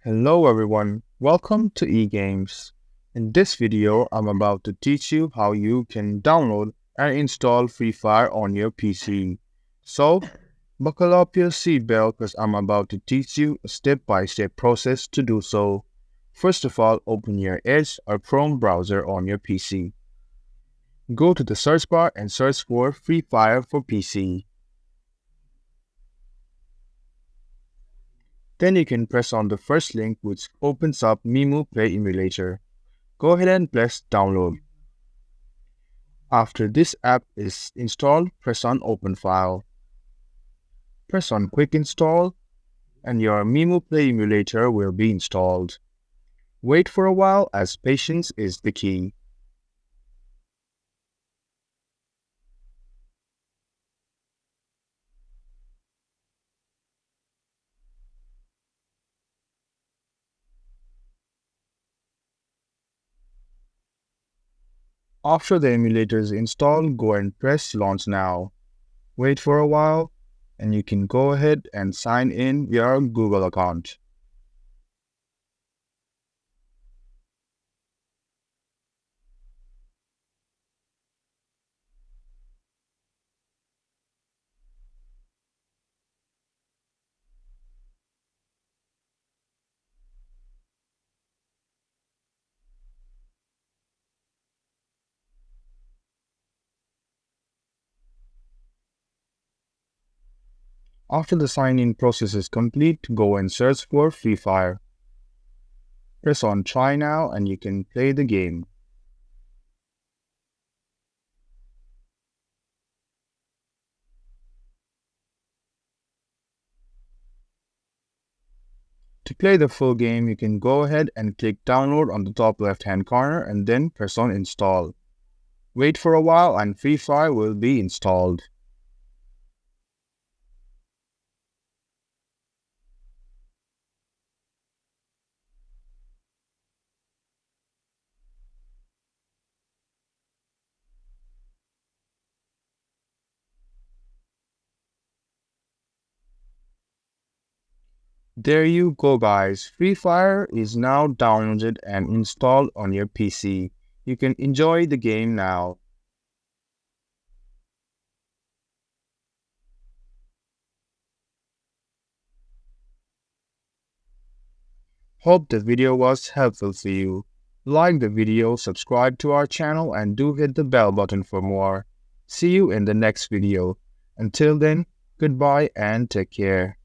Hello everyone, welcome to eGames. In this video, I'm about to teach you how you can download and install FreeFire on your PC. So, buckle up your seatbelt because I'm about to teach you a step-by-step process to do so. First of all, open your Edge or Chrome browser on your PC. Go to the search bar and search for FreeFire for PC. Then you can press on the first link which opens up Mimu Play Emulator. Go ahead and press download. After this app is installed, press on open file. Press on quick install and your Mimu Play Emulator will be installed. Wait for a while as patience is the key. After the emulator is installed, go and press launch now. Wait for a while and you can go ahead and sign in your Google account. After the sign-in process is complete, go and search for FreeFire. Press on try now and you can play the game. To play the full game, you can go ahead and click download on the top left-hand corner and then press on install. Wait for a while and FreeFire will be installed. There you go guys, FreeFire is now downloaded and installed on your PC. You can enjoy the game now. Hope the video was helpful for you. Like the video, subscribe to our channel and do hit the bell button for more. See you in the next video. Until then, goodbye and take care.